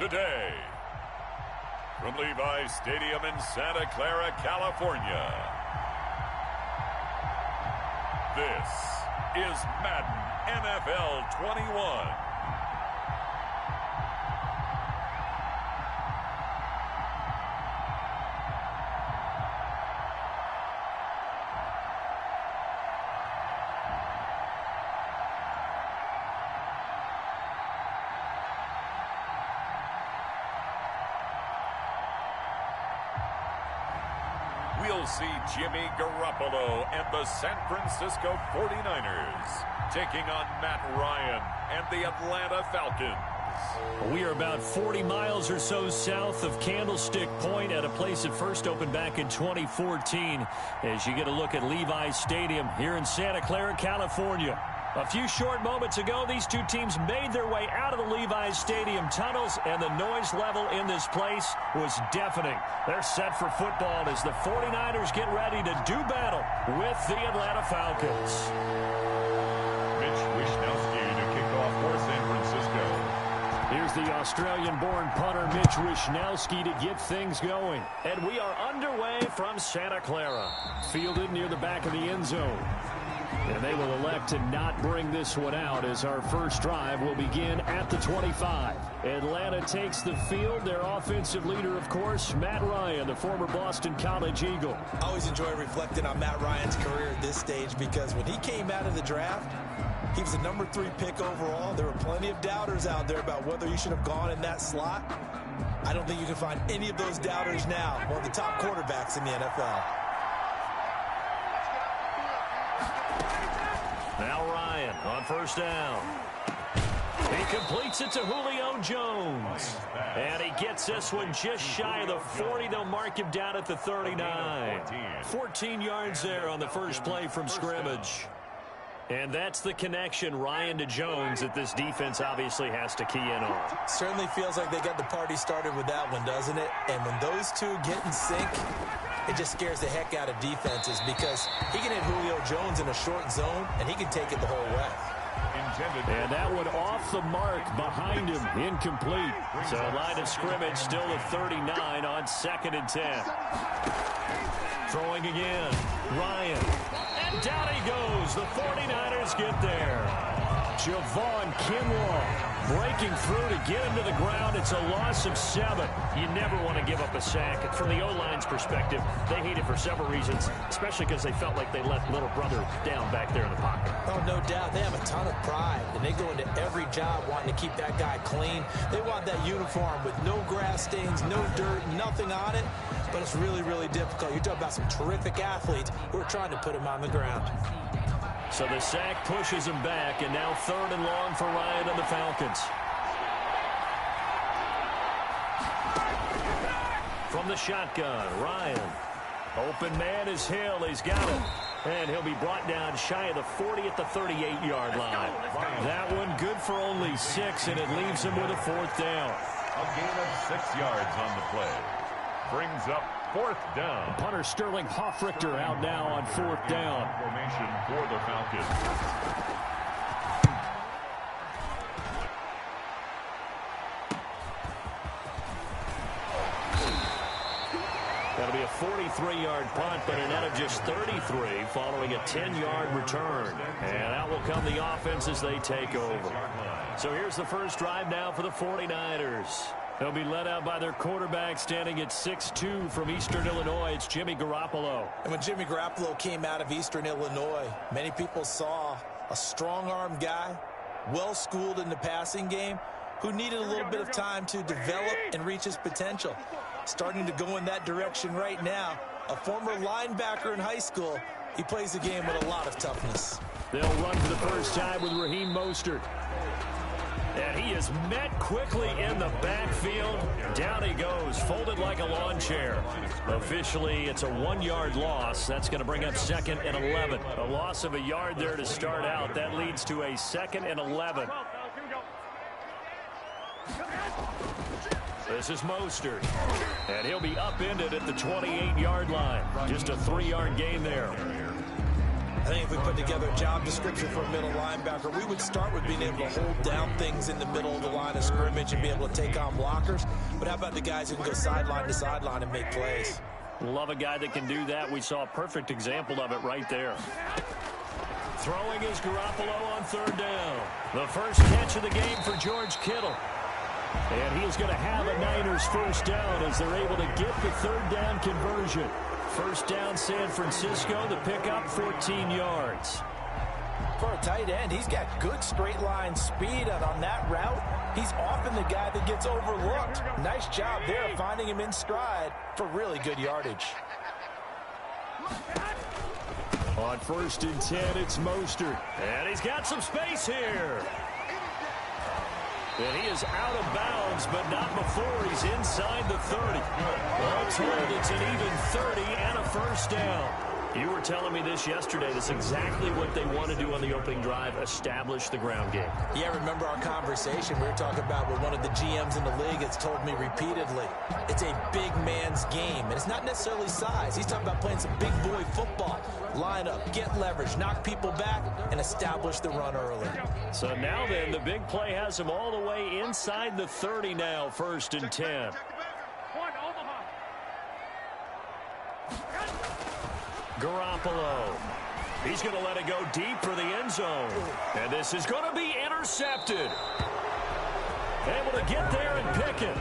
today. From Levi's Stadium in Santa Clara, California, this is Madden NFL 21. We'll see Jimmy Garoppolo and the San Francisco 49ers taking on Matt Ryan and the Atlanta Falcons. We are about 40 miles or so south of Candlestick Point at a place that first opened back in 2014 as you get a look at Levi's Stadium here in Santa Clara, California. A few short moments ago, these two teams made their way out of the Levi's Stadium tunnels, and the noise level in this place was deafening. They're set for football as the 49ers get ready to do battle with the Atlanta Falcons. Mitch Wishnowsky to kick off for San Francisco. Here's the Australian-born punter Mitch Wishnowsky to get things going. And we are underway from Santa Clara. Fielded near the back of the end zone. And they will elect to not bring this one out as our first drive will begin at the 25. Atlanta takes the field. Their offensive leader, of course, Matt Ryan, the former Boston College Eagle. I always enjoy reflecting on Matt Ryan's career at this stage because when he came out of the draft, he was the number 3 pick overall. There were plenty of doubters out there about whether he should have gone in that slot. I don't think you can find any of those doubters now. One of the top quarterbacks in the NFL. Now Ryan on first down. He completes it to Julio Jones. And he gets this one just shy of the 40. They'll mark him down at the 39. 14 yards there on the first play from scrimmage. And that's the connection, Ryan to Jones, that this defense obviously has to key in on. Certainly feels like they got the party started with that one, doesn't it? And when those two get in sync, it just scares the heck out of defenses because he can hit Julio Jones in a short zone, and he can take it the whole way. And that one off the mark behind him, incomplete. So line of scrimmage still at 39 on 2nd and 10. Throwing again, Ryan. And down he goes. The 49ers get there. Javon Kinlaw breaking through to get him to the ground. It's a loss of 7. You never want to give up a sack. From the O-line's perspective, they hate it for several reasons, especially because they felt like they let little brother down back there in the pocket. Oh, no doubt. They have a ton of pride, and they go into every job wanting to keep that guy clean. They want that uniform with no grass stains, no dirt, nothing on it, but it's really, really difficult. You're talking about some terrific athletes who are trying to put him on the ground. So the sack pushes him back, and now 3rd and long for Ryan and the Falcons. From the shotgun, Ryan. Open man is Hill. He's got it. And he'll be brought down shy of the 40 at the 38-yard line. That one good for only 6, and it leaves him with a 4th down. A gain of 6 yards on the play. Brings up 4th down. Punter Sterling Hoffrichter out now on 4th down. Formation for the Falcons. That'll be a 43-yard punt, but a net of just 33 following a 10-yard return. And out will come the offense as they take over. So here's the first drive now for the 49ers. They'll be led out by their quarterback standing at 6'2" from Eastern Illinois. It's Jimmy Garoppolo. And when Jimmy Garoppolo came out of Eastern Illinois, many people saw a strong-armed guy, well-schooled in the passing game, who needed a little bit of time to develop and reach his potential. Starting to go in that direction right now. A former linebacker in high school, he plays the game with a lot of toughness. They'll run for the first time with Raheem Mostert. And he is met quickly in the backfield. Down he goes, folded like a lawn chair. Officially, it's a 1-yard loss. That's going to bring up 2nd and 11. A loss of a yard there to start out. That leads to a 2nd and 11. This is Mostert. And he'll be upended at the 28-yard line. Just a 3-yard gain there. think if we put together a job description for a middle linebacker, we would start with being able to hold down things in the middle of the line of scrimmage and be able to take on blockers. But how about the guys who can go sideline to sideline and make plays? Love a guy that can do that. We saw a perfect example of it right there. Throwing is Garoppolo on third down. The first catch of the game for George Kittle. And he is going to have a Niners first down as they're able to get the third down conversion. First down, San Francisco. The pickup, 14 yards. For a tight end, he's got good straight line speed, and on that route, he's often the guy that gets overlooked. Nice job there finding him in stride for really good yardage. On 1st and 10, it's Mostert. And he's got some space here. And he is out of bounds, but not before he's inside the 30. All told, it's an even 30 and a first down. You were telling me this yesterday. That's exactly what they want to do on the opening drive, establish the ground game. Yeah, remember our conversation we were talking about with one of the GMs in the league has told me repeatedly. It's a big man's game, and it's not necessarily size. He's talking about playing some big boy football. Line up, get leverage, knock people back, and establish the run early. So now then, the big play has him all the way inside the 30 now, 1st and 10. Garoppolo. He's going to let it go deep for the end zone. And this is going to be intercepted. Able to get there and pick it.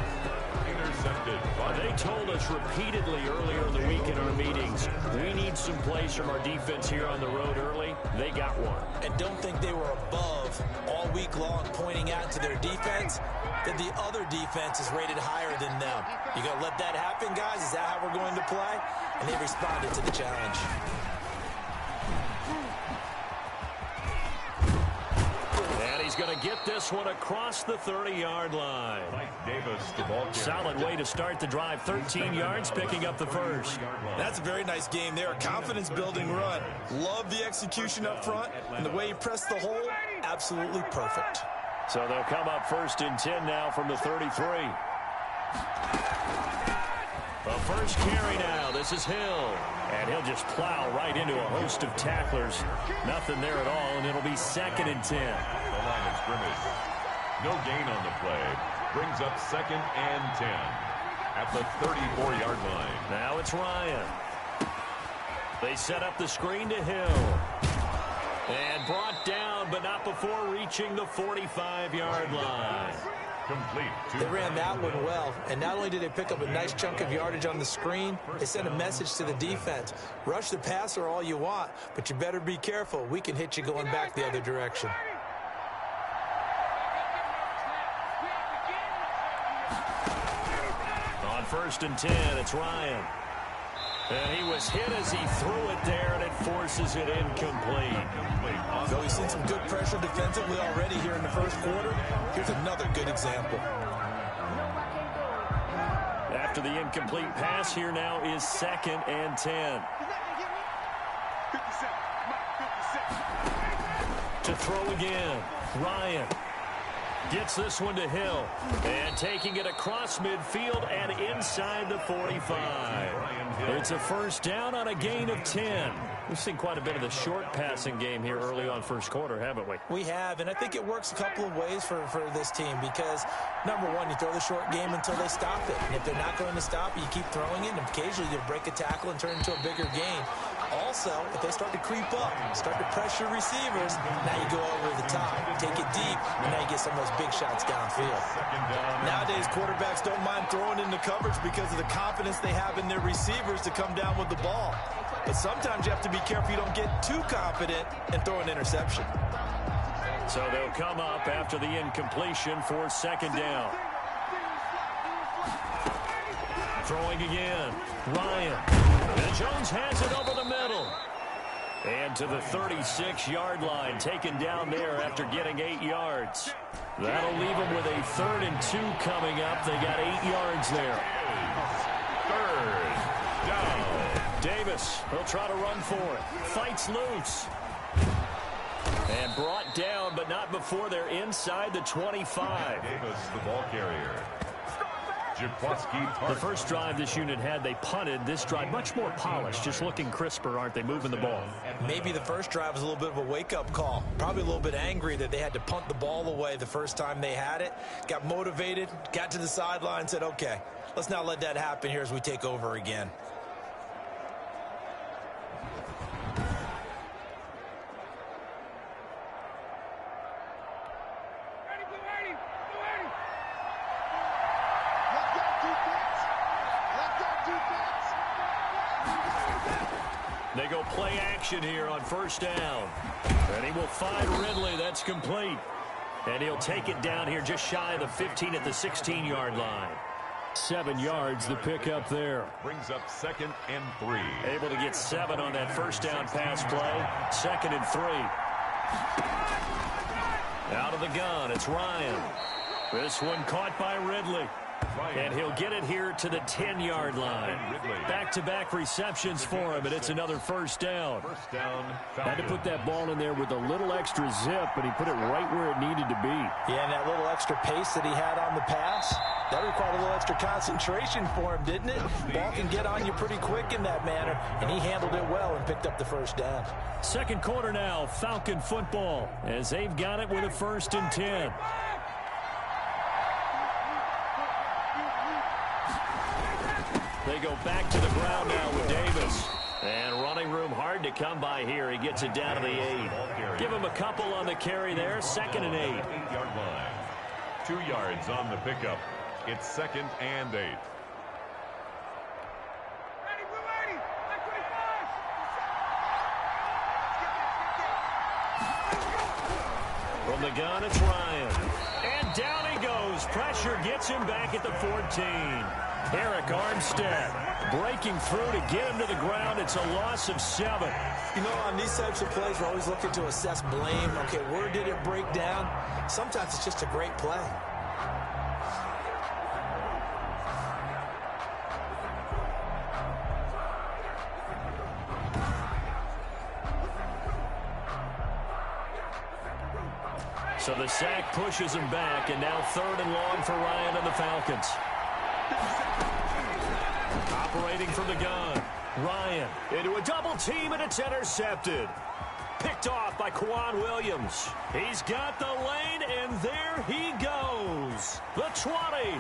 Intercepted. They told us repeatedly earlier in the week in our meetings, we need some plays from our defense here on the road early. They got one. And don't think they were above all week long pointing out to their defense that the other defense is rated higher than them. You going to let that happen, guys? Is that how we're going to play? And they responded to the challenge. And he's going to get this one across the 30-yard line. Solid way to start the drive. 13 yards, picking up the first. That's a very nice game there. A confidence-building run. Love the execution up front. And the way he pressed the hole, absolutely perfect. So they'll come up 1st and 10 now from the 33. The first carry now. This is Hill. And he'll just plow right into a host of tacklers. Nothing there at all, and it'll be 2nd and 10. The line of scrimmage. No gain on the play. Brings up 2nd and 10 at the 34-yard line. Now it's Ryan. They set up the screen to Hill. And brought down, but not before reaching the 45-yard line. Complete. They ran that one well, and not only did they pick up a nice chunk of yardage on the screen, they sent a message to the defense. Rush the passer all you want, but you better be careful. We can hit you going back the other direction. On 1st and 10, it's Ryan. And he was hit as he threw it there, and it forces it incomplete. So we've seen some good pressure defensively already here in the first quarter. Here's another good example. After the incomplete pass, here now is 2nd and 10. To throw again, Ryan. Gets this one to Hill. And taking it across midfield and inside the 45. It's a first down on a gain of 10. We've seen quite a bit of the short passing game here early on first quarter, haven't we? We have, and I think it works a couple of ways for this team because, number one, you throw the short game until they stop it. And if they're not going to stop it, you keep throwing it, and occasionally you'll break a tackle and turn it into a bigger gain. Also, if they start to creep up, start to pressure receivers, now you go over the top, take it deep, and now you get some of those big shots downfield. Nowadays, quarterbacks don't mind throwing into coverage because of the confidence they have in their receivers to come down with the ball. But sometimes you have to be careful you don't get too confident and throw an interception. So they'll come up after the incompletion for 2nd down. Throwing again, Ryan. And Jones has it over the middle. And to the 36-yard line, taken down there after getting 8 yards. That'll leave them with a 3rd and 2 coming up. They got 8 yards there. 3rd down. Davis, he'll try to run for it. Fights loose. And brought down, but not before they're inside the 25. Davis, the ball carrier. The first drive this unit had, they punted. This drive, much more polished, just looking crisper, aren't they, moving the ball? Maybe the first drive was a little bit of a wake-up call. Probably a little bit angry that they had to punt the ball away the first time they had it. Got motivated, got to the sideline, said, okay, let's not let that happen here as we take over again. They go play action here on first down. And he will find Ridley. That's complete. And he'll take it down here just shy of the 15 at the 16-yard line. 7 yards, the pickup there. Brings up 2nd and 3. Able to get 7 on that first down pass play. 2nd and 3. Out of the gun, it's Ryan. This one caught by Ridley. And he'll get it here to the 10-yard line. Back-to-back receptions for him, and it's another first down. Had to put that ball in there with a little extra zip, but he put it right where it needed to be. Yeah, and that little extra pace that he had on the pass, that required a little extra concentration for him, didn't it? Ball can get on you pretty quick in that manner, and he handled it well and picked up the first down. Second quarter now, Falcon football, as they've got it with a 1st and 10. They go back to the ground now with Davis. And running room hard to come by here. He gets it down to the 8. Give him a couple on the carry there. 2nd and 8. 8-yard line. 2 yards on the pickup. It's 2nd and 8. From the gun, it's Ryan. And down he goes. Pressure gets him back at the 14. Eric Armstead breaking through to get him to the ground. It's a loss of 7. You know, on these types of plays, we're always looking to assess blame. Okay, where did it break down? Sometimes it's just a great play. So the sack pushes him back, and now 3rd and long for Ryan and the Falcons. Operating from the gun. Ryan into a double team, and it's intercepted. Picked off by Quan Williams. He's got the lane, and there he goes. The 20.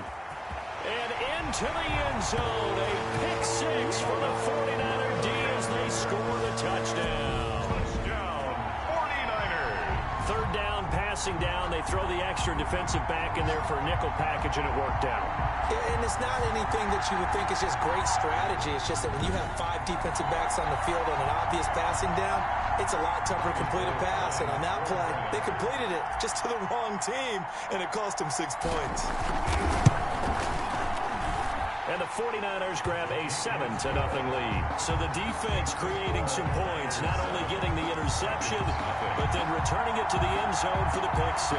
And into the end zone. A pick 6 for the 49er D as they score the touchdown. Touchdown, 49ers. 3rd down, passing down. They throw the extra defensive back in there for a nickel package, and it worked out. And it's not anything that you would think is just great strategy. It's just that when you have 5 defensive backs on the field on an obvious passing down, it's a lot tougher to complete a pass. And on that play, they completed it just to the wrong team, and it cost them 6 points. And the 49ers grab a 7-0 lead. So the defense creating some points, not only getting the interception, but then returning it to the end zone for the pick 6.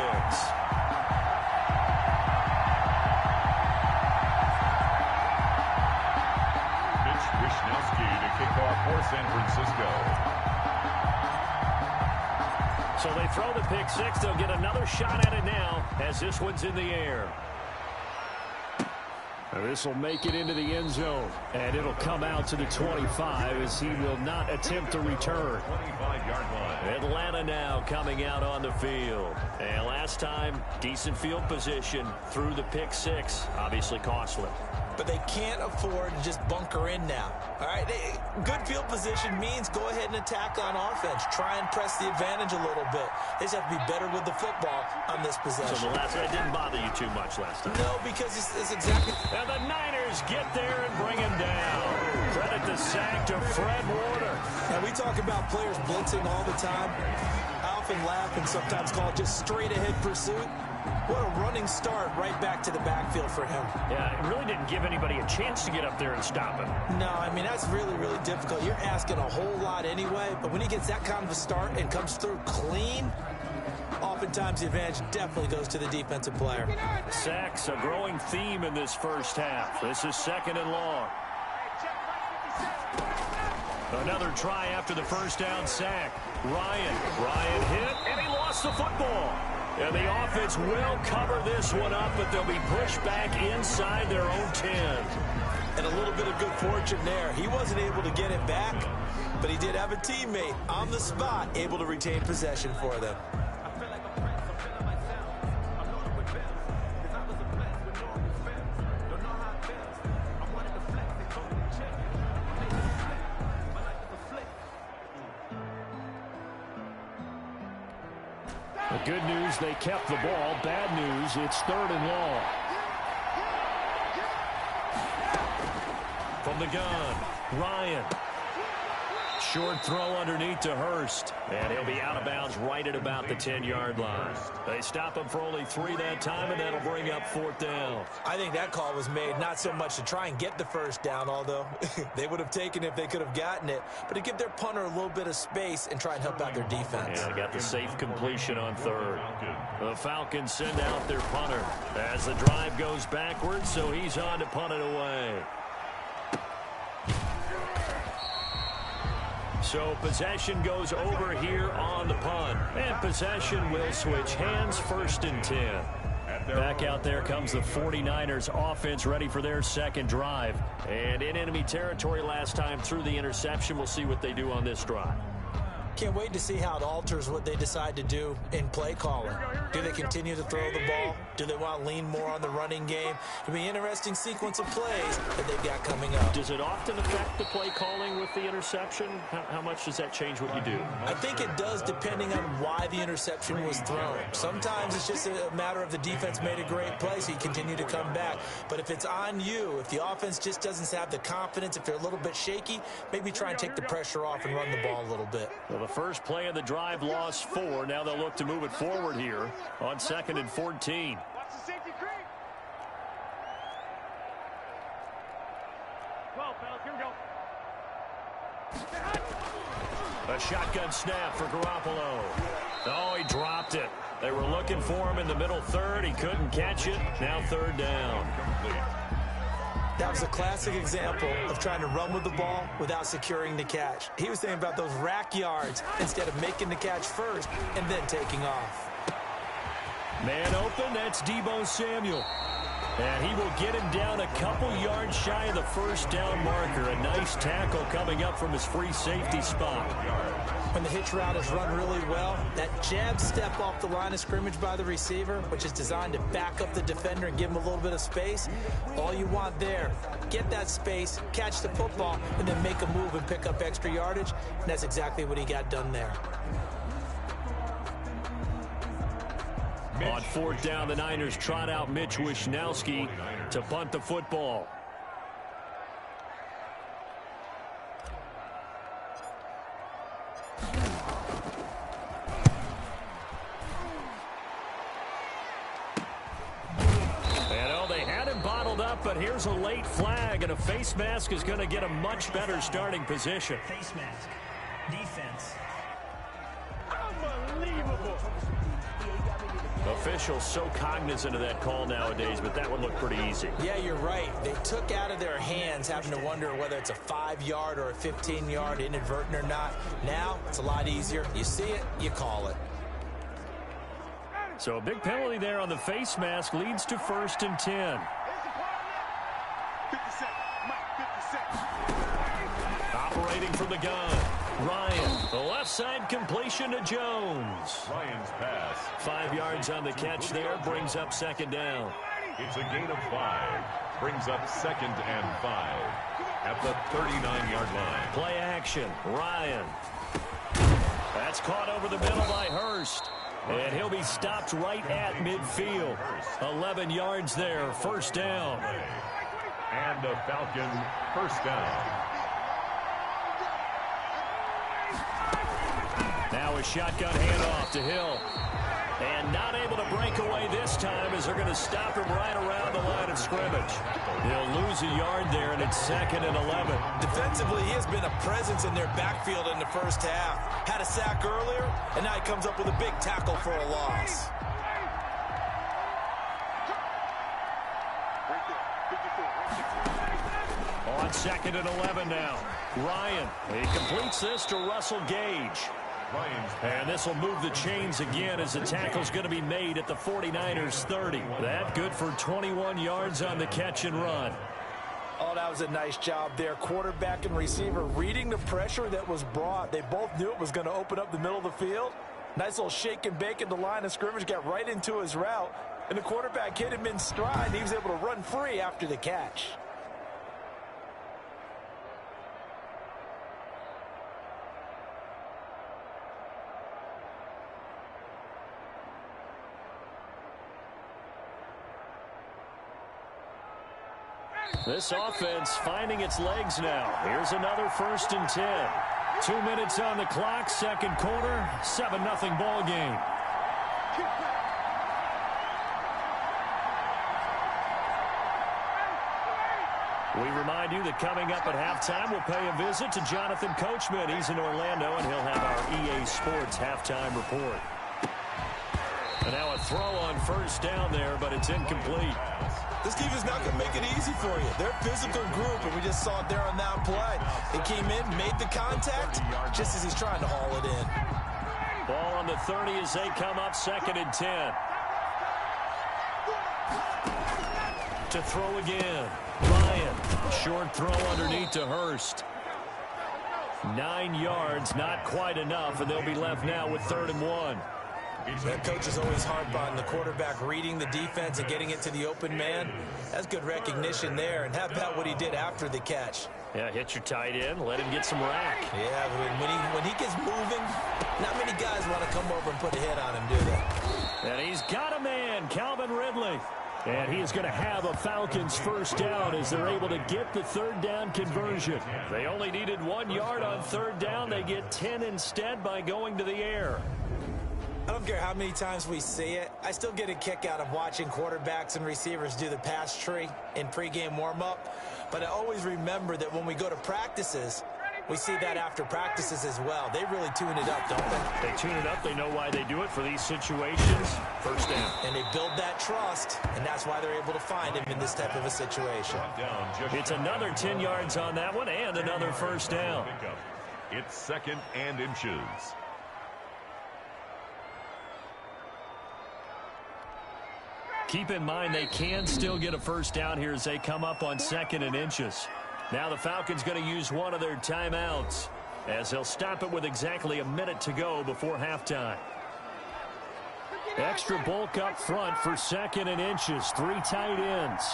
For San Francisco. So they throw the pick 6. They'll get another shot at it now as this one's in the air. This will make it into the end zone, and it'll come out to the 25 as he will not attempt to return. 25-yard line. Atlanta now coming out on the field. And last time, decent field position through the pick 6, obviously costly. But they can't afford to just bunker in now. All right, good field position means go ahead and attack on offense. Try and press the advantage a little bit. They just have to be better with the football on this possession. So the last one didn't bother you too much last time. No, because it's exactly. And the Niners get there and bring him down. Credit the sack to Fred Warner. Now, we talk about players blitzing all the time. I often laugh and sometimes call it just straight-ahead pursuit. What a running start right back to the backfield for him. Yeah, it really didn't give anybody a chance to get up there and stop him. No, I mean, that's really, really difficult. You're asking a whole lot anyway, but when he gets that kind of a start and comes through clean, oftentimes the advantage definitely goes to the defensive player. Sacks, a growing theme in this first half. This is 2nd and long. Another try after the first down sack. Ryan hit, and he lost the football. And the offense will cover this one up, but they'll be pushed back inside their own 10. And a little bit of good fortune there. He wasn't able to get it back, but he did have a teammate on the spot able to retain possession for them. The good news, they kept the ball. Bad news, it's 3rd and long. From the gun, Ryan. Short throw underneath to Hurst. And he'll be out of bounds right at about the 10-yard line. They stop him for only 3 that time, and that'll bring up 4th down. I think that call was made not so much to try and get the first down, although they would have taken it if they could have gotten it, but to give their punter a little bit of space and try and help out their defense. Yeah, got the safe completion on 3rd. The Falcons send out their punter as the drive goes backwards, so he's on to punt it away. So possession goes over here on the punt. And possession will switch hands, 1st and 10. Back out there comes the 49ers offense ready for their second drive. And in enemy territory last time through the interception. We'll see what they do on this drive. Can't wait to see how it alters what they decide to do in play calling. Do they continue to throw the ball? Do they want to lean more on the running game? It'll be an interesting sequence of plays that they've got coming up. Does it often affect the play calling with the interception? How much does that change what you do? I think it does depending on why the interception was thrown. Sometimes it's just a matter of the defense made a great play, so you continue to come back. But if it's on you, if the offense just doesn't have the confidence, if they're a little bit shaky, maybe try and take the pressure off and run the ball a little bit. Well, the first play of the drive lost 4. Now they'll look to move it forward here on 2nd and 14. Watch the safety creep. 12, fellas, here we go. A shotgun snap for Garoppolo. Oh, he dropped it. They were looking for him in the middle 3rd. He couldn't catch it. Now 3rd down. That was a classic example of trying to run with the ball without securing the catch. He was thinking about those rack yards instead of making the catch first and then taking off. Man open, that's Deebo Samuel. And he will get him down a couple yards shy of the 1st down marker. A nice tackle coming up from his free safety spot. When the hitch route is run really well, that jab step off the line of scrimmage by the receiver, which is designed to back up the defender and give him a little bit of space, all you want there, get that space, catch the football, and then make a move and pick up extra yardage. And that's exactly what he got done there. On 4th down, the Niners trot out Mitch Wishnowski to punt the football. But here's a late flag, and a face mask is going to get a much better starting position. Face mask. Defense. Unbelievable. Officials so cognizant of that call nowadays, but that would look pretty easy. Yeah, you're right. They took out of their hands having to wonder whether it's a 5-yard or a 15-yard, inadvertent or not. Now, it's a lot easier. You see it, you call it. So a big penalty there on the face mask leads to 1st and 10. Operating from the gun, Ryan. The left side completion to Jones. Ryan's pass. 5 yards on the catch there, brings up 2nd down. It's a gain of 5. Brings up 2nd and 5 at the 39-yard line. Play action, Ryan. That's caught over the middle by Hurst. And he'll be stopped right at midfield. 11 yards there, 1st down. And a Falcon 1st down. Now a shotgun handoff to Hill. And not able to break away this time as they're going to stop him right around the line of scrimmage. They'll lose a yard there, and it's 2nd and 11. Defensively, he has been a presence in their backfield in the first half. Had a sack earlier, and now he comes up with a big tackle for a loss. On 2nd and 11 now. Ryan, he completes this to Russell Gage. And this will move the chains again as the tackle's going to be made at the 49ers 30. That good for 21 yards on the catch and run. Oh, that was a nice job there. Quarterback and receiver reading the pressure that was brought. They both knew it was going to open up the middle of the field. Nice little shake and bake at the line of scrimmage, got right into his route. And the quarterback hit him in stride, and he was able to run free after the catch. This offense finding its legs now. Here's another 1st and 10. 2 minutes on the clock, second quarter, 7-0 ball game. We remind you that coming up at halftime, we'll pay a visit to Jonathan Coachman. He's in Orlando, and he'll have our EA Sports halftime report. And now a throw on 1st down there, but it's incomplete. This defense not going to make it easy for you. They're a physical group, and we just saw it there on that play. They came in, made the contact, just as he's trying to haul it in. Ball on the 30 as they come up, 2nd and 10. To throw again. Ryan, short throw underneath to Hurst. 9 yards, not quite enough, and they'll be left now with 3rd and 1. That coach is always hard on the quarterback reading the defense and getting it to the open man. That's good recognition there. And how about what he did after the catch? Yeah, hit your tight end, let him get some rack. Yeah, when he gets moving, not many guys want to come over and put a hit on him, do they? And he's got a man, Calvin Ridley. And he is going to have a Falcons 1st down as they're able to get the 3rd down conversion. They only needed 1 yard on 3rd down. They get 10 instead by going to the air. I don't care how many times we see it. I still get a kick out of watching quarterbacks and receivers do the pass tree in pregame warm-up. But I always remember that when we go to practices, we see that after practices as well. They really tune it up, don't they? They tune it up. They know why they do it for these situations. 1st down. And they build that trust, and that's why they're able to find him in this type of a situation. It's another 10 yards on that one and another 1st down. It's 2nd and inches. Keep in mind they can still get a 1st down here as they come up on 2nd and inches. Now the Falcons going to use one of their timeouts as they'll stop it with exactly a minute to go before halftime. Extra bulk up front for 2nd and inches. 3 tight ends.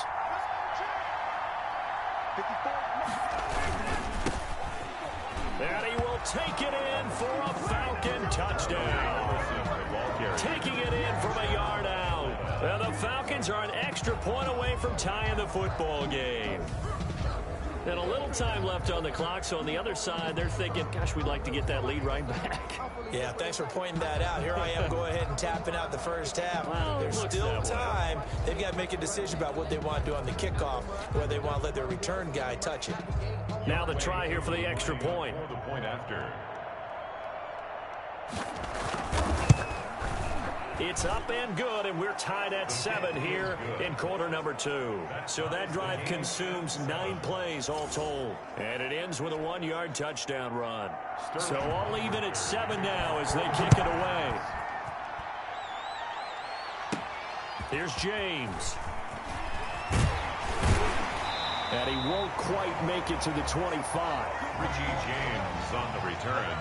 And he will take it in for a Falcon touchdown. Taking it in from a yard out. And the Falcons are an extra point away from tying the football game. And a little time left on the clock, so on the other side, they're thinking, gosh, we'd like to get that lead right back. Yeah, thanks for pointing that out. Here I am, go ahead and tapping out the 1st half. Well, there's still time. They've got to make a decision about what they want to do on the kickoff, whether they want to let their return guy touch it. Now the try here for the extra point. The point after. It's up and good, and we're tied at 7 here in quarter number 2. So that drive consumes 9 plays all told. And it ends with a 1-yard touchdown run. So all even at 7 now as they kick it away. Here's James. And he won't quite make it to the 25. Richie James on the return.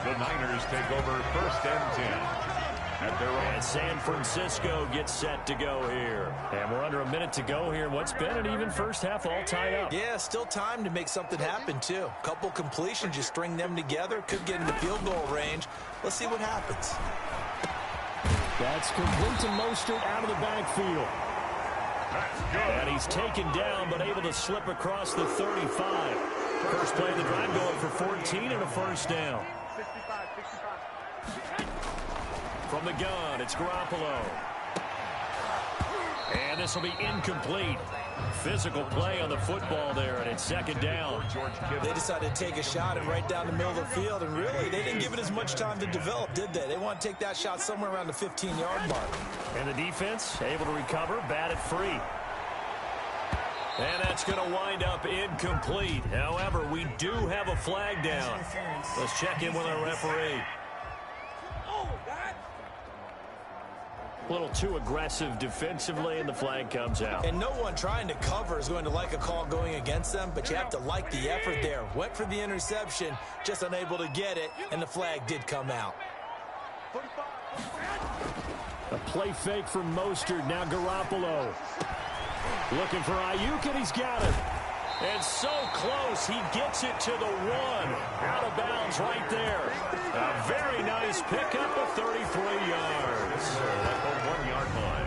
The Niners take over 1st and 10. And San Francisco gets set to go here. And we're under a minute to go here. What's been an even 1st half all tied up. Yeah, still time to make something happen, too. Couple completions, just string them together. Could get into field goal range. Let's see what happens. That's complete to Mostert out of the backfield. And he's taken down, but able to slip across the 35. First play of the drive going for 14 and a 1st down. From the gun, it's Garoppolo. And this will be incomplete. Physical play on the football there, and it's 2nd down. They decided to take a shot and right down the middle of the field, and really, they didn't give it as much time to develop, did they? They want to take that shot somewhere around the 15-yard mark. And the defense able to recover, bat it free. And that's going to wind up incomplete. However, we do have a flag down. Let's check in with our referee. A little too aggressive defensively, and the flag comes out. And no one trying to cover is going to like a call going against them, but you have to like the effort there. Went for the interception, just unable to get it, and the flag did come out. A play fake from Mostert. Now Garoppolo. Looking for Ayuk, and he's got it. And so close, he gets it to the 1. Out of bounds right there. A very nice pickup of 33 yards. At the 1-yard line.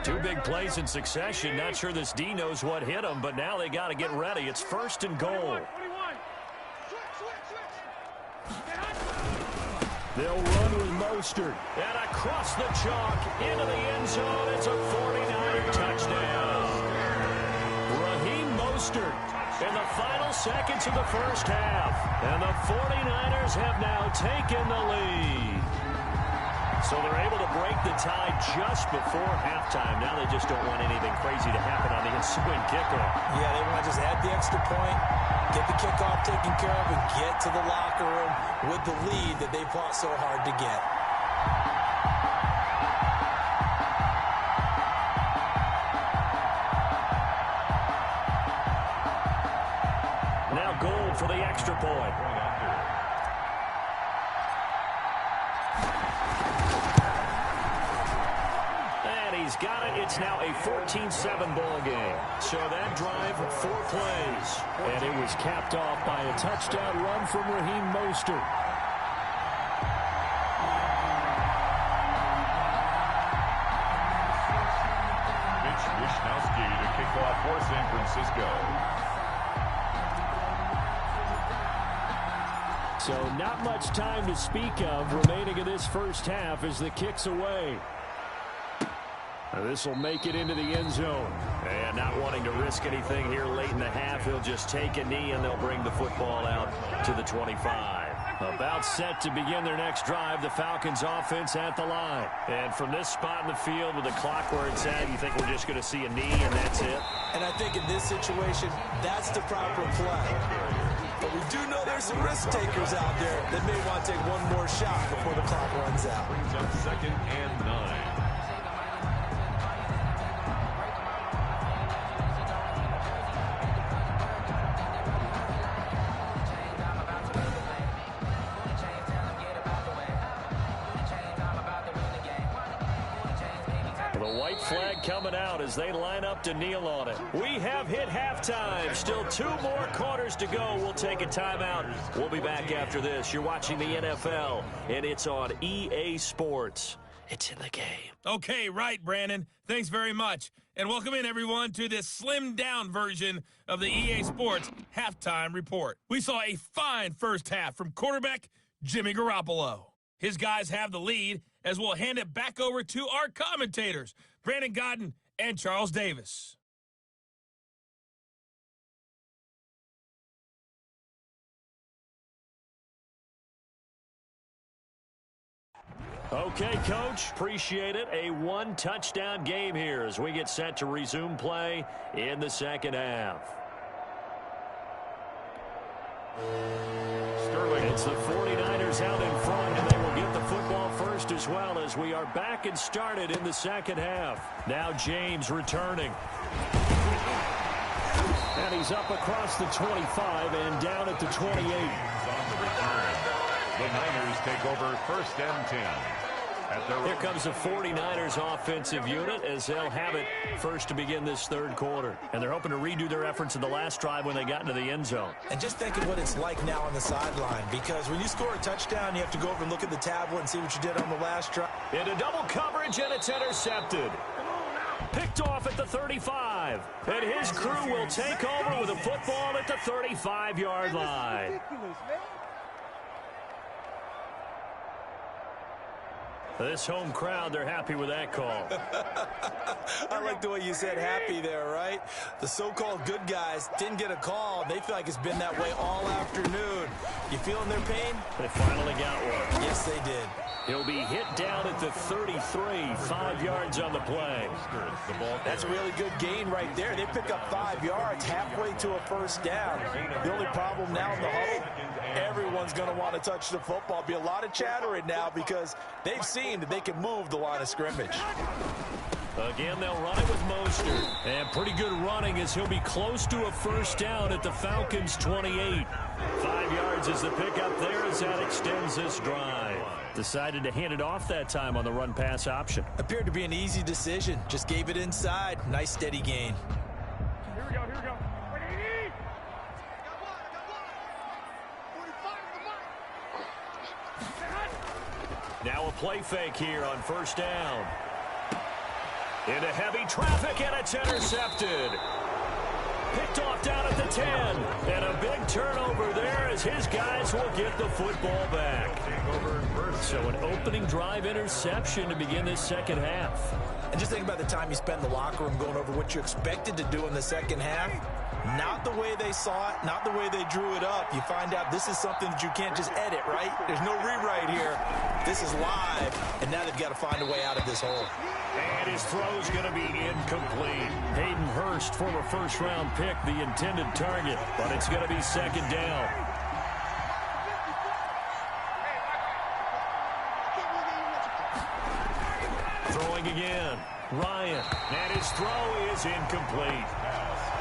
Two big plays in succession. Not sure this D knows what hit him, but now they got to get ready. It's 1st and goal. They'll run with Mostert. And across the chalk into the end zone. It's a 49er touchdown. Raheem Mostert in the final seconds of the first half. And the 49ers have now taken the lead. So they're able to break the tie just before halftime. Now they just don't want anything crazy to happen on the ensuing kickoff. Yeah, they want to just add the extra point, get the kickoff taken care of, and get to the locker room with the lead that they fought so hard to get. Now Gold for the extra point. He's got it. It's now a 14-7 ball game. So that drive, 4 plays. And it was capped off by a touchdown run from Raheem Mostert. Mitch Wishnowsky to kick off for San Francisco. So not much time to speak of remaining in this first half as the kick's away. This will make it into the end zone. And not wanting to risk anything here late in the half, he'll just take a knee and they'll bring the football out to the 25. About set to begin their next drive, the Falcons offense at the line. And from this spot in the field with the clock where it's at, you think we're just going to see a knee and that's it? And I think in this situation, that's the proper play. But we do know there's some risk takers out there that may want to take one more shot before the clock runs out. Brings up 2nd and 9. Flag coming out as they line up to kneel on it. We have hit halftime. Still 2 more quarters to go. We'll take a timeout. We'll be back after this. You're watching the NFL, and it's on EA Sports. It's in the game. Okay, right, Brandon. Thanks very much. And welcome in, everyone, to this slimmed-down version of the EA Sports Halftime Report. We saw a fine first half from quarterback Jimmy Garoppolo. His guys have the lead, as we'll hand it back over to our commentators, Brandon Godden and Charles Davis. Okay, Coach, appreciate it. A 1-touchdown game here as we get set to resume play in the second half. Sterling. It's the 49ers out in front, and they will get the football first as well as we are back and started in the second half. Now James returning. And he's up across the 25 and down at the 28. On the return. The Niners take over 1st and 10. Here comes the 49ers offensive unit as they'll have it first to begin this third quarter. And they're hoping to redo their efforts in the last drive when they got into the end zone. And just think of what it's like now on the sideline, because when you score a touchdown, you have to go over and look at the tablet and see what you did on the last drive. Into double coverage, and it's intercepted. Picked off at the 35. And his crew will take over with a football at the 35-yard line. This home crowd, they're happy with that call. I like the way you said happy there, right? The so-called good guys didn't get a call. They feel like it's been that way all afternoon. You feeling their pain? They finally got one. Yes, they did. He'll be hit down at the 33, 5 yards on the play. That's a really good gain right there. They pick up 5 yards halfway to a first down. The only problem now in the huddle, everyone's going to want to touch the football. Be a lot of chattering now because they've seen that they can move the line of scrimmage. Again, they'll run it with Mostert. And pretty good running as he'll be close to a first down at the Falcons' 28. 5 yards is the pickup there as that extends this drive. Decided to hand it off that time on the run-pass option. Appeared to be an easy decision. Just gave it inside. Nice steady gain. Here we go, here we go. Now a play fake here on first down. Into heavy traffic, and it's intercepted. Picked off down at the 10. And a big turnover there as his guys will get the football back. So an opening drive interception to begin this second half. And just think about the time you spend in the locker room going over what you expected to do in the second half. Not the way they saw it, not the way they drew it up. You find out this is something that you can't just edit, right? There's no rewrite here. This is live, and now they've got to find a way out of this hole. And his throw's going to be incomplete. Hayden Hurst, former first-round pick, the intended target, but it's going to be second down. Throwing again. Ryan, and his throw is incomplete.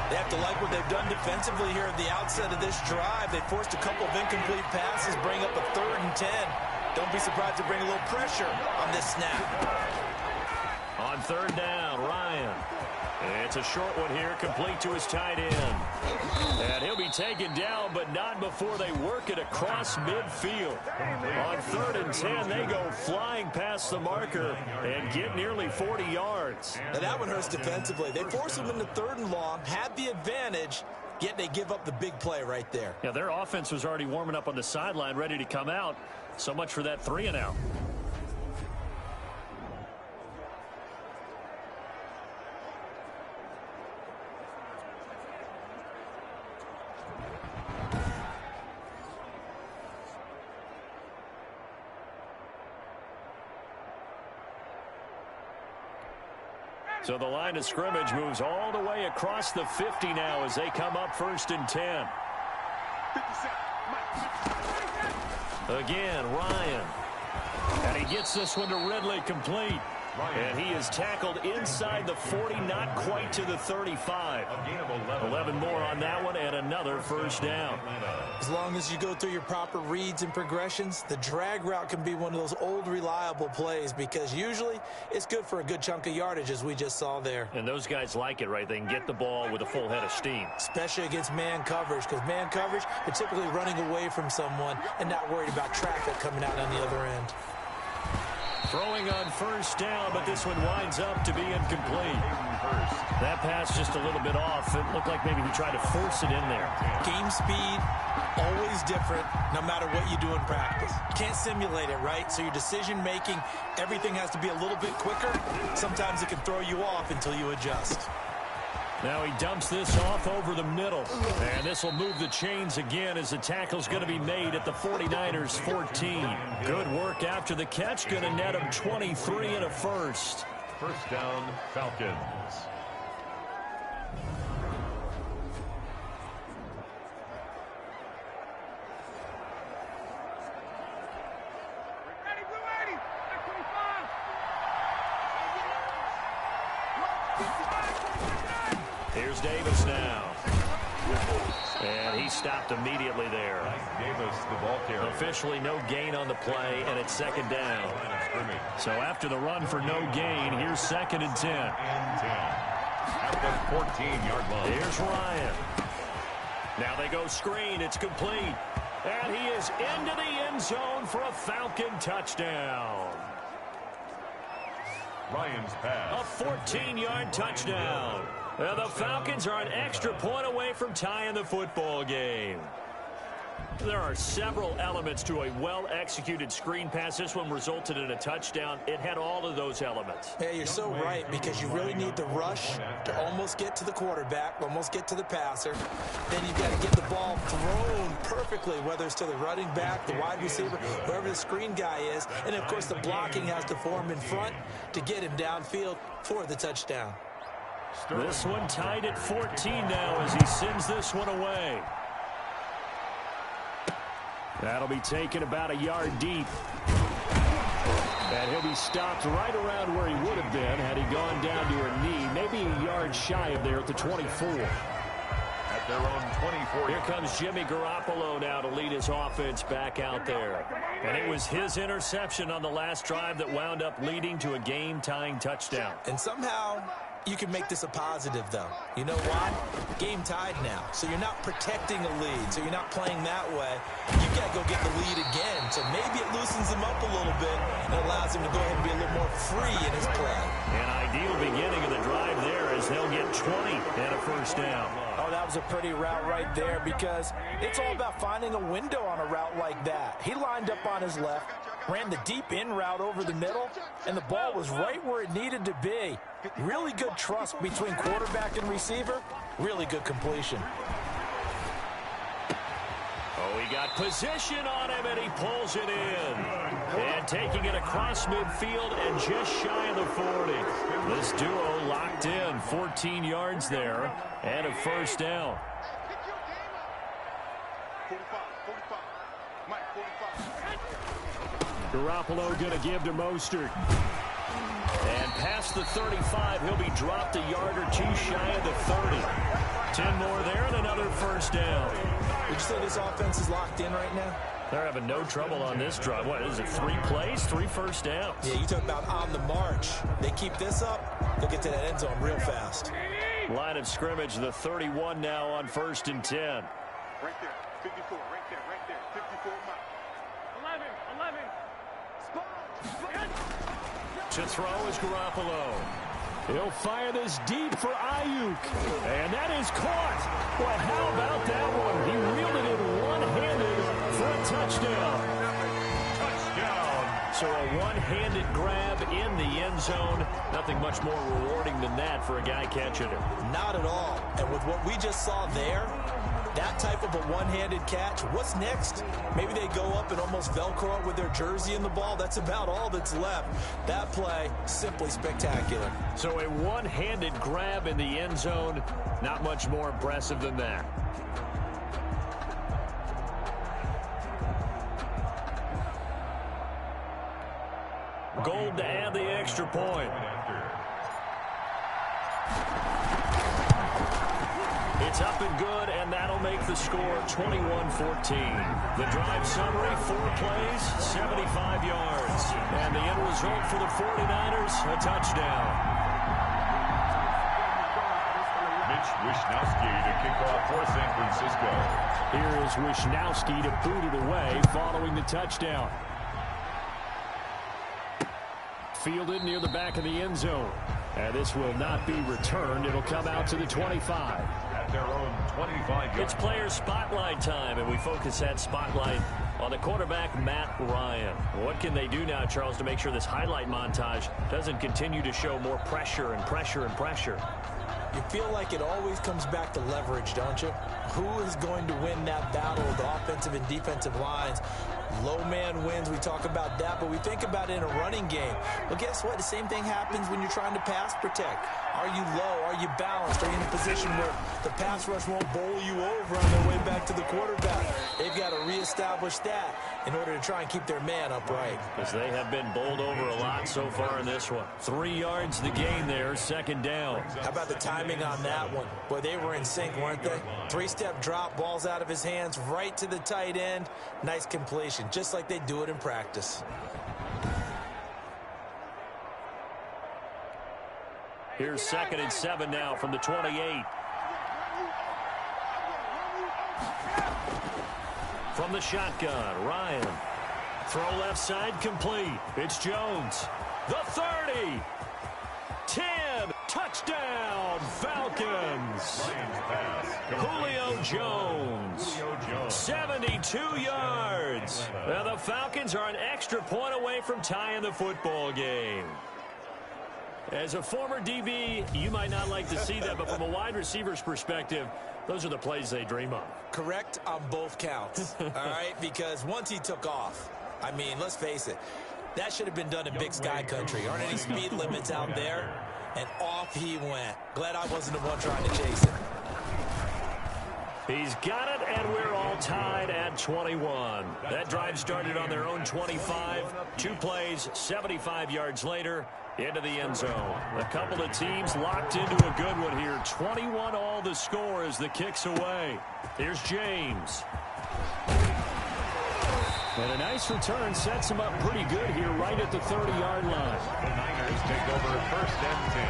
They have to like what they've done defensively here at the outset of this drive. They forced a couple of incomplete passes, bring up a 3rd and 10. Don't be surprised to bring a little pressure on this snap. On third down, Ryan. It's a short one here, complete to his tight end. And he'll be taken down, but not before they work it across midfield. On 3rd and 10, they go flying past the marker and get nearly 40 yards. Now that one hurts defensively. They force them into 3rd and long, had the advantage, yet they give up the big play right there. Yeah, their offense was already warming up on the sideline, ready to come out. So much for that 3 and out. So the line of scrimmage moves all the way across the 50 now as they come up 1st and 10. Again, Ryan. And he gets this one to Ridley complete. And he is tackled inside the 40, not quite to the 35. 11 more on that one and another first down. As long as you go through your proper reads and progressions, the drag route can be one of those old reliable plays because usually it's good for a good chunk of yardage as we just saw there. And those guys like it, right? They can get the ball with a full head of steam. Especially against man coverage because man coverage, they're typically running away from someone and not worried about traffic coming out on the other end. Throwing on first down, but this one winds up to be incomplete. That pass just a little bit off. It looked like maybe he tried to force it in there. Game speed, always different, no matter what you do in practice. You can't simulate it, right? So your decision-making, everything has to be a little bit quicker. Sometimes it can throw you off until you adjust. Now he dumps this off over the middle. And this will move the chains again as the tackle's going to be made at the 49ers 14. Good work after the catch. Going to net him 23 and a first. First down, Falcons. Here's Davis now. And he stopped immediately there. Davis, the ball carrier. Officially no gain on the play, and it's second down. So after the run for no gain, here's 2nd and 10. At the 14-yard line. Here's Ryan. Now they go screen. It's complete. And he is into the end zone for a Falcon touchdown. Ryan's pass. A 14-yard touchdown. And the Falcons are an extra point away from tying the football game. There are several elements to a well-executed screen pass. This one resulted in a touchdown. It had all of those elements. Yeah, you're so right, because you really need the rush to almost get to the quarterback, almost get to the passer. Then you've got to get the ball thrown perfectly, whether it's to the running back, the wide receiver, whoever the screen guy is. And, of course, the blocking has to form in front to get him downfield for the touchdown. This one tied at 14 now as he sends this one away. That'll be taken about a yard deep. And he'll be stopped right around where he would have been had he gone down to a knee, maybe a yard shy of there at the 24. At their own 24. Here comes Jimmy Garoppolo now to lead his offense back out there. And it was his interception on the last drive that wound up leading to a game-tying touchdown. And somehow you can make this a positive, though. You know why? Game tied now. So you're not protecting a lead. So you're not playing that way. You've got to go get the lead again. So maybe it loosens him up a little bit and allows him to go ahead and be a little more free in his play. An ideal beginning of the drive there as they'll get 20 and a first down. Oh, that was a pretty route right there, because it's all about finding a window on a route like that. He lined up on his left, ran the deep in route over the middle, and the ball was right where it needed to be. Really good trust between quarterback and receiver. Really good completion. Oh, he got position on him, and he pulls it in. And taking it across midfield and just shy of the 40. This duo locked in, 14 yards there, and a first down. Garoppolo going to give to Mostert. And past the 35, he'll be dropped a yard or two shy of the 30. 10 more there and another first down. Would you say this offense is locked in right now? They're having no trouble on this drive. What is it, 3 plays, 3 first downs? Yeah, you talk about on the march. They keep this up, they'll get to that end zone real fast. Line of scrimmage, the 31 now on 1st and 10. Right there, 54, right there, 54 mark. 11. To throw is Garoppolo. He'll fire this deep for Ayuk. And that is caught. Well, how about that one? He reeled it in one-handed for a touchdown. So a one-handed grab in the end zone. Nothing much more rewarding than that for a guy catching it. Not at all. And with what we just saw there, that type of a one-handed catch, what's next? Maybe they go up and almost Velcro it with their jersey in the ball. That's about all that's left. That play, simply spectacular. So a one-handed grab in the end zone, not much more impressive than that. Gold to add the extra point. It's up and good, and that'll make the score 21-14. The drive summary, 4 plays, 75 yards. And the end result for the 49ers, a touchdown. Mitch Wishnowsky to kick off for San Francisco. Here is Wishnowsky to boot it away following the touchdown. Fielded near the back of the end zone. And this will not be returned. It'll come out to the 25. At their own 25. It's player spotlight time, and we focus that spotlight on the quarterback, Matt Ryan. What can they do now, Charles, to make sure this highlight montage doesn't continue to show more pressure and pressure and pressure? You feel like it always comes back to leverage, don't you? Who is going to win that battle of the offensive and defensive lines? Low man wins. We talk about that, but we think about it in a running game. Well, guess what? The same thing happens when you're trying to pass protect. Are you low? Are you balanced? Are you in a position where the pass rush won't bowl you over on their way back to the quarterback? They've got to reestablish that in order to try and keep their man upright. Because they have been bowled over a lot so far in this one. 3 yards the gain there, 2nd down. How about the timing on that one? Boy, they were in sync, weren't they? 3-step drop, balls out of his hands, right to the tight end. Nice completion, just like they do it in practice. Here's 2nd and 7 now from the 28. From the shotgun, Ryan. Throw left side complete. It's Jones. The 30. 10. Touchdown. Touchdown, Falcons. Julio Jones. 72 yards. Now the Falcons are an extra point away from tying the football game. As a former DB, you might not like to see that, but from a wide receiver's perspective, those are the plays they dream of. Correct on both counts, all right? Because once he took off, I mean, let's face it, that should have been done in Big Sky Country. Aren't any speed limits out there? And off he went. Glad I wasn't the one trying to chase it. He's got it, and we're all tied at 21. That drive started on their own 25. 2 plays, 75 yards later, into the end zone. A couple of teams locked into a good one here. 21 all the score as the kick's away. Here's James. And a nice return sets him up pretty good here right at the 30-yard line. The Niners take over 1st and 10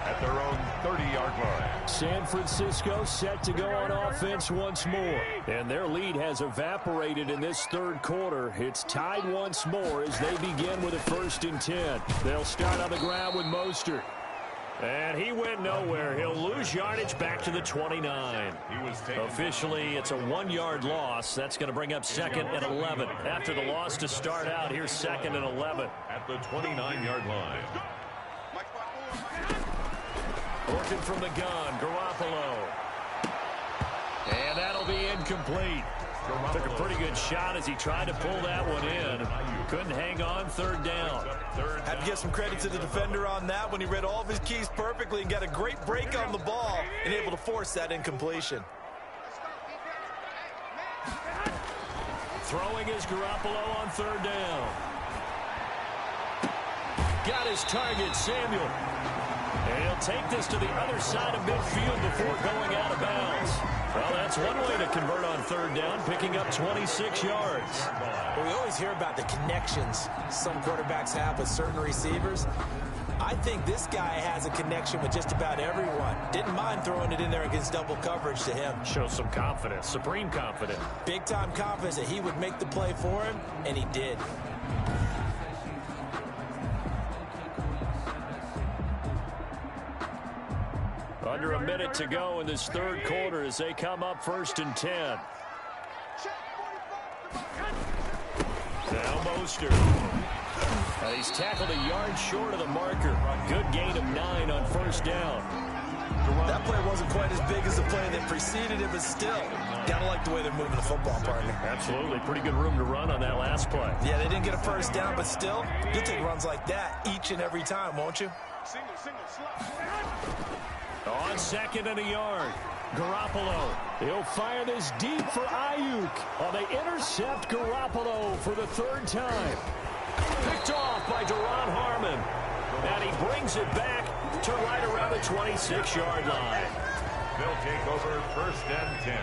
at their own 30-yard line. San Francisco set to go on offense once more. And their lead has evaporated in this third quarter. It's tied once more as they begin with a 1st and 10. They'll start on the ground with Mostert. And he went nowhere. He'll lose yardage back to the 29. Officially, it's a 1-yard loss. That's going to bring up 2nd and 11. After the loss to start out, here's 2nd and 11. At the 29-yard line. Working from the gun, Garoppolo. And that'll be incomplete. Took a pretty good shot as he tried to pull that one in. Couldn't hang on, 3rd down. Had to give some credit to the defender on that when he read all of his keys perfectly and got a great break on the ball and able to force that incompletion. Throwing is Garoppolo on 3rd down. Got his target, Samuel. And he'll take this to the other side of midfield before going out of bounds. Well, that's one way to convert on 3rd down, picking up 26 yards. Well, we always hear about the connections some quarterbacks have with certain receivers. I think this guy has a connection with just about everyone. Didn't mind throwing it in there against double coverage to him. Shows some confidence, supreme confidence. Big-time confidence that he would make the play for him, and he did. Under a minute to go in this third quarter as they come up 1st and 10. Now Mostert. He's tackled a yard short of the marker. Good gain of 9 on 1st down. That play wasn't quite as big as the play that preceded it, but still, gotta like the way they're moving the football, partner. Absolutely. Pretty good room to run on that last play. Yeah, they didn't get a 1st down, but still, you'll take runs like that each and every time, won't you? On 2nd and a yard, Garoppolo. He'll fire this deep for Ayuk. Oh, they intercept Garoppolo for the 3rd time. Picked off by Duron Harmon. And he brings it back to right around the 26-yard line. They'll take over 1st and 10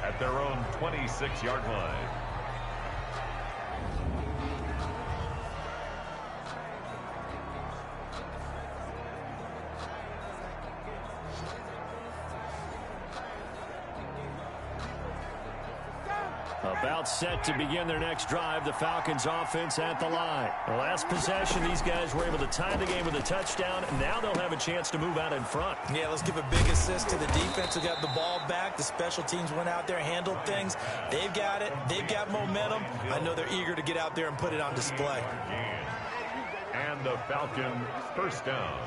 at their own 26-yard line. About set to begin their next drive, the Falcons offense at the line. The last possession, these guys were able to tie the game with a touchdown, and now they'll have a chance to move out in front. Yeah, let's give a big assist to the defense who got the ball back. The special teams went out there, handled things. They've got it. They've got momentum. I know they're eager to get out there and put it on display. And the Falcons 1st down.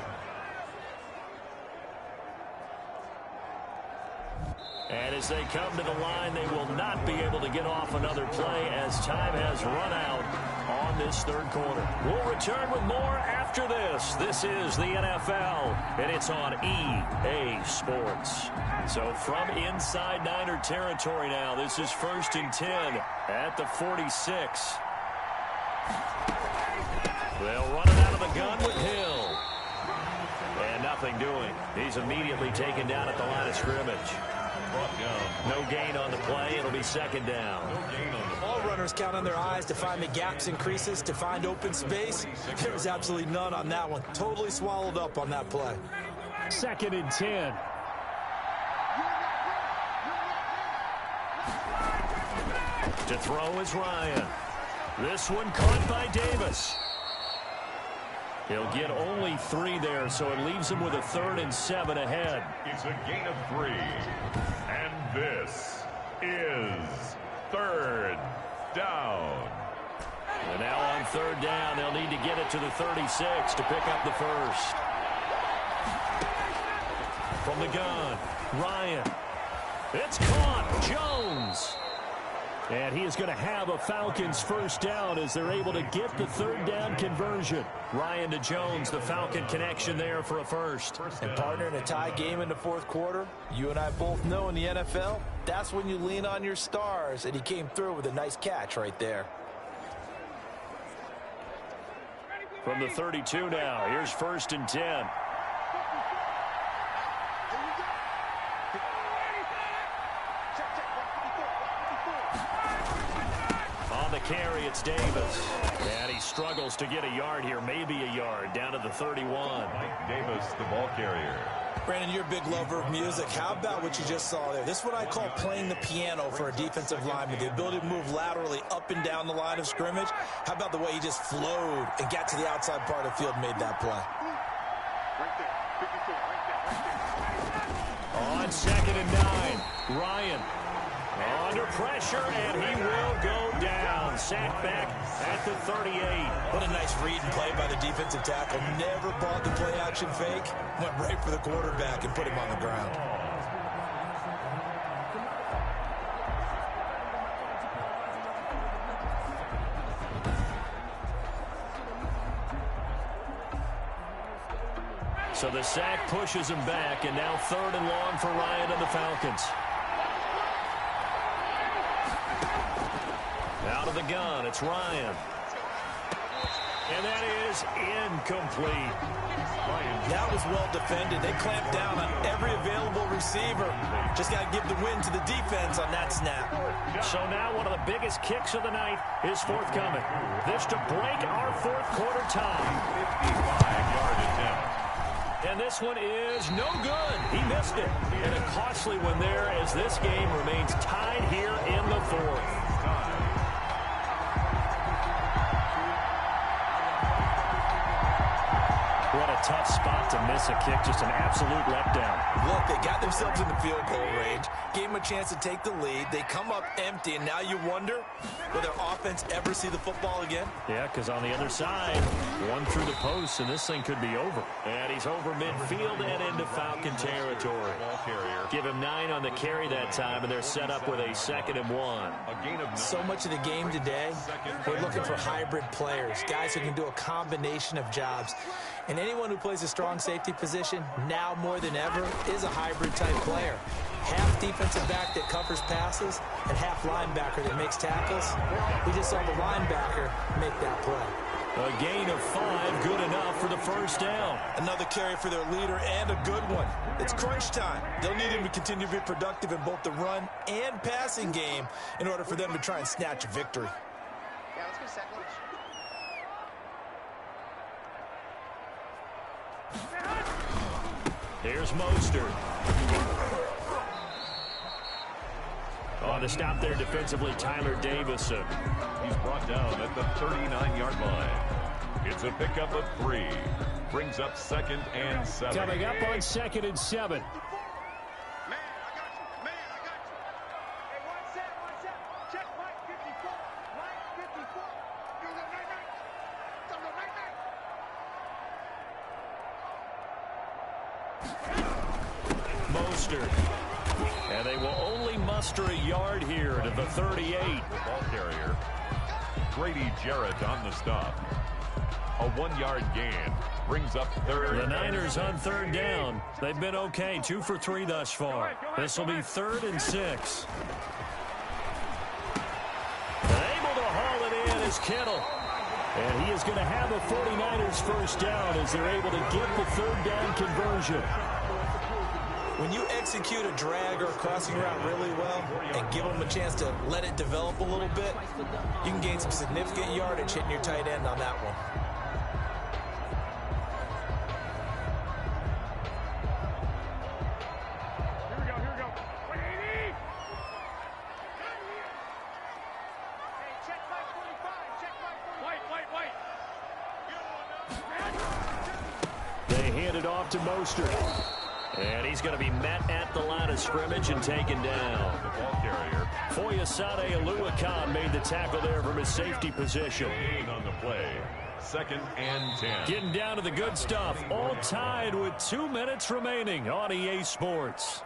And as they come to the line, they will not be able to get off another play as time has run out on this third quarter. We'll return with more after this. This is the NFL, and it's on EA Sports. So from inside Niner territory now, this is 1st and 10 at the 46. They'll run it out of the gun with Hill. And nothing doing. He's immediately taken down at the line of scrimmage. No gain on the play. It'll be 2nd down. All runners count on their eyes to find the gaps and creases, to find open space. There was absolutely none on that one. Totally swallowed up on that play. 2nd and 10. To throw is Ryan. This one caught by Davis. He'll get only 3 there, so it leaves him with a 3rd and 7 ahead. It's a gain of 3. And this is 3rd down. And now on 3rd down, they'll need to get it to the 36 to pick up the first. From the gun, Ryan. It's caught. Jones. And he is going to have a Falcons first down as they're able to get the 3rd down conversion. Ryan to Jones, the Falcon connection there for a first. And partner, in a tie game in the 4th quarter, you and I both know in the NFL, that's when you lean on your stars, and he came through with a nice catch right there. From the 32 now, here's 1st and 10. On the carry, it's Davis. And he struggles to get a yard here, maybe a yard, down to the 31. Mike Davis, the ball carrier. Brandon, you're a big lover of music. How about what you just saw there? This is what I call playing the piano for a defensive lineman, the ability to move laterally up and down the line of scrimmage. How about the way he just flowed and got to the outside part of the field and made that play? Right there. 54. Right there. On 2nd and 9, Ryan under pressure, and he will go down. Sacked back at the 38. What a nice read and play by the defensive tackle. Never bought the play action fake. Went right for the quarterback and put him on the ground. So the sack pushes him back, and now 3rd and long for Ryan and the Falcons. Out of the gun, it's Ryan. And that is incomplete. That was well defended. They clamped down on every available receiver. Just got to give the win to the defense on that snap. So now one of the biggest kicks of the night is forthcoming. This to break our 4th quarter tie. 55-yard attempt. And this one is no good. He missed it. And a costly one there as this game remains tied here in the 4th. What a tough spot to miss a kick. Just an absolute letdown. Look, they got themselves in the field goal range, gave them a chance to take the lead. They come up empty, and now you wonder, will their offense ever see the football again? Yeah, because on the other side, one through the post, and this thing could be over. And he's over midfield and into Falcon territory. Give him 9 on the carry that time, and they're set up with a 2nd and 1. So much of the game today, we're looking for hybrid players, guys who can do a combination of jobs. And anyone who plays a strong safety position, now more than ever, is a hybrid-type player. Half defensive back that covers passes and half linebacker that makes tackles. We just saw the linebacker make that play. A gain of 5, good enough for the first down. Another carry for their leader, and a good one. It's crunch time. They'll need him to continue to be productive in both the run and passing game in order for them to try and snatch a victory. Yeah, let's go second. Here's Mostert. On the stop there defensively, Tyler Davison. He's brought down at the 39-yard line. It's a pickup of 3. Brings up 2nd and 7. Coming up on 2nd and 7. Man, I got you. Man, I got you. Hey, one set. Check Mike 54. Mike 54. You're the night. Come to night. Mostert. And they will only muster a yard here to the 38. The ball carrier. Grady Jarrett on the stop. A 1-yard gain. Brings up 3rd. The Niners on 3rd down. They've been okay, 2 for 3 thus far. This will be 3rd and 6. Able to haul it in is Kittle. And he is going to have a 49ers first down as they're able to get the 3rd down conversion. When you execute a drag or a crossing route really well and give them a chance to let it develop a little bit, you can gain some significant yardage hitting your tight end on that one. Here we go. 180. Hey, check Mike 45. Check Mike 45. White. to Mostert. And he's going to be met at the line of scrimmage and taken down. The ball carrier. Foyesade Aluakan made the tackle there from his safety position. On the play. 2nd and 10. Getting down to the good stuff. All tied with 2 minutes remaining on EA Sports.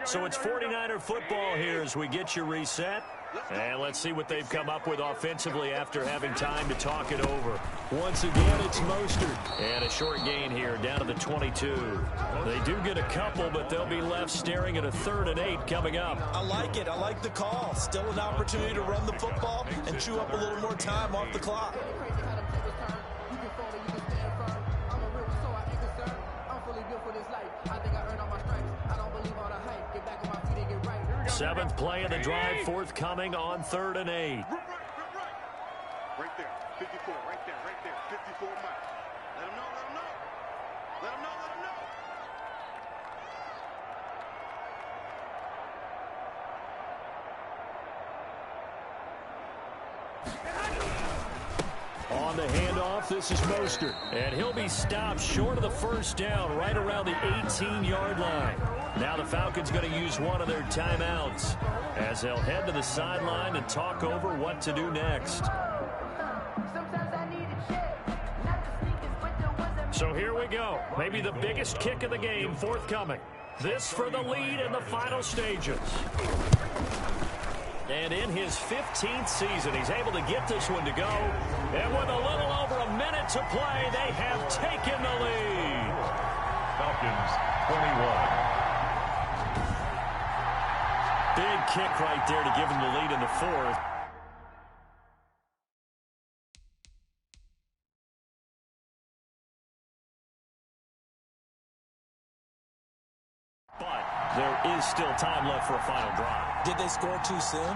So it's 49er football here as we get you reset. And let's see what they've come up with offensively after having time to talk it over. Once again, it's Mostert. And a short gain here down to the 22. They do get a couple, but they'll be left staring at a 3rd and 8 coming up. I like it. I like the call. Still an opportunity to run the football and chew up a little more time off the clock. Seventh play of the drive forthcoming on 3rd and 8. Right there, 54, right there, 54 Mike. Let him know, let him know. Let him know, let him know. On the handoff, this is Mostert. And he'll be stopped short of the first down right around the 18-yard line. Now the Falcons going to use one of their timeouts as they'll head to the sideline and talk over what to do next. So here we go. Maybe the biggest kick of the game forthcoming. This for the lead in the final stages. And in his 15th season, he's able to get this one to go. And with a little over a minute to play, they have taken the lead. Falcons 21. Big kick right there to give him the lead in the 4th. But there is still time left for a final drive. Did they score too soon?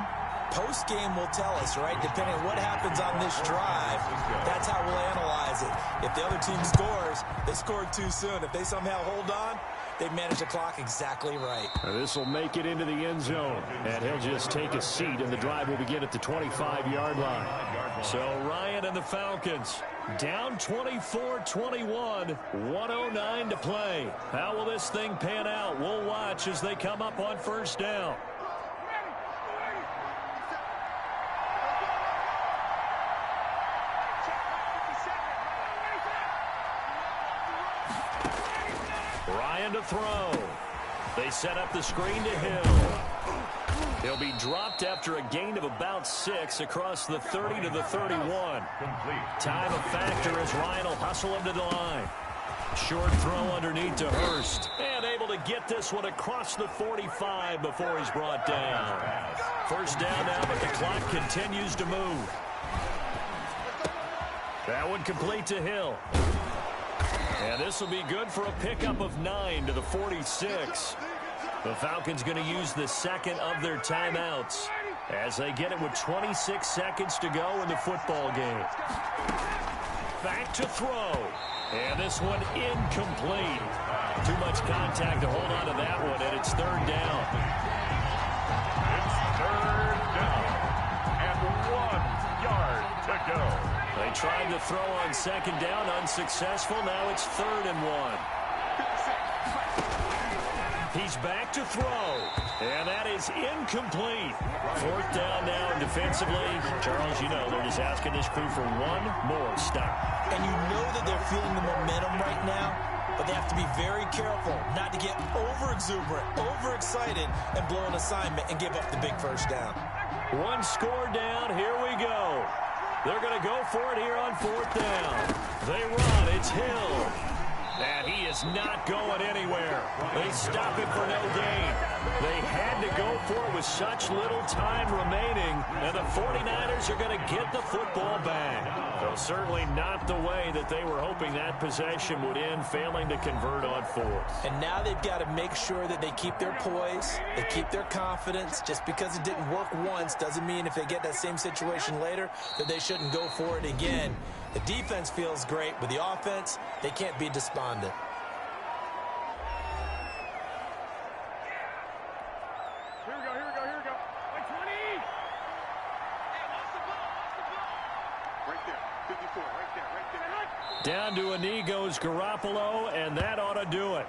Post-game will tell us, right? Depending on what happens on this drive, that's how we'll analyze it. If the other team scores, they scored too soon. If they somehow hold on, they manage the clock exactly right. This will make it into the end zone. And he'll just take a seat, and the drive will begin at the 25-yard line. So Ryan and the Falcons down 24-21, 1:09 to play. How will this thing pan out? We'll watch as they come up on first down. Ryan to throw. They set up the screen to Hill. He'll be dropped after a gain of about 6 across the 30 to the 31. Time a factor as Ryan will hustle him to the line. Short throw underneath to Hurst. And able to get this one across the 45 before he's brought down. First down now, but the clock continues to move. That one complete to Hill. And this will be good for a pickup of 9 to the 46. The Falcons going to use the second of their timeouts as they get it with 26 seconds to go in the football game. Back to throw. And this one incomplete. Too much contact to hold on to that one, and it's 3rd down. It's 3rd down. And 1 yard to go. They tried to throw on 2nd down, unsuccessful. Now it's 3rd and 1. He's back to throw. And that is incomplete. 4th down now defensively. Charles, you know, they're just asking this crew for one more stop. And you know that they're feeling the momentum right now, but they have to be very careful not to get over-exuberant, overexcited, and blow an assignment and give up the big first down. One score down. Here we go. They're going to go for it here on 4th down. They run. It's Hill. And he is not going anywhere. They stop him for no gain. They had to go for it with such little time remaining. And the 49ers are going to get the football back. Though certainly not the way that they were hoping that possession would end, failing to convert on 4th. And now they've got to make sure that they keep their poise, they keep their confidence. Just because it didn't work once doesn't mean if they get that same situation later that they shouldn't go for it again. The defense feels great, but the offense, they can't be despondent. Here we go, here we go, here we go. Like 20. Hey, off the ball, off the ball. Right Down to a knee goes Garoppolo, and that ought to do it.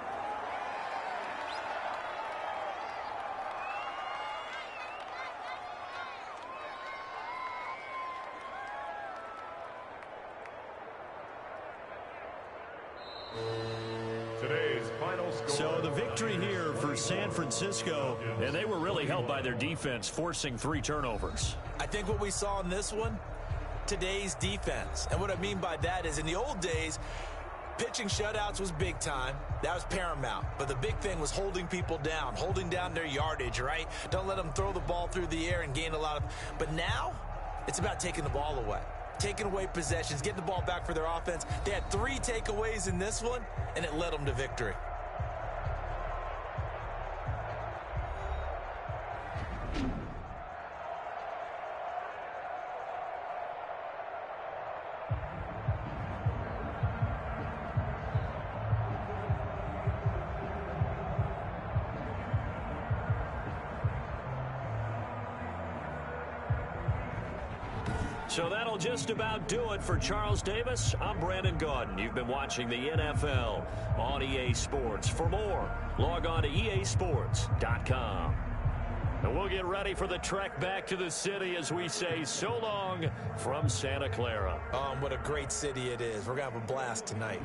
Today's final score. So the victory here for San Francisco, and they were really helped by their defense, forcing 3 turnovers. I think what we saw in this one, today's defense. And what I mean by that is in the old days, pitching shutouts was big time. That was paramount. But the big thing was holding people down, holding down their yardage, right? Don't let them throw the ball through the air and gain a lot of... But now, it's about taking the ball away. Taking away possessions, getting the ball back for their offense. They had 3 takeaways in this one, and it led them to victory. So that'll just about do it for Charles Davis. I'm Brandon Gaudin. You've been watching the NFL on EA Sports. For more, log on to easports.com. And we'll get ready for the trek back to the city as we say so long from Santa Clara. What a great city it is. We're going to have a blast tonight.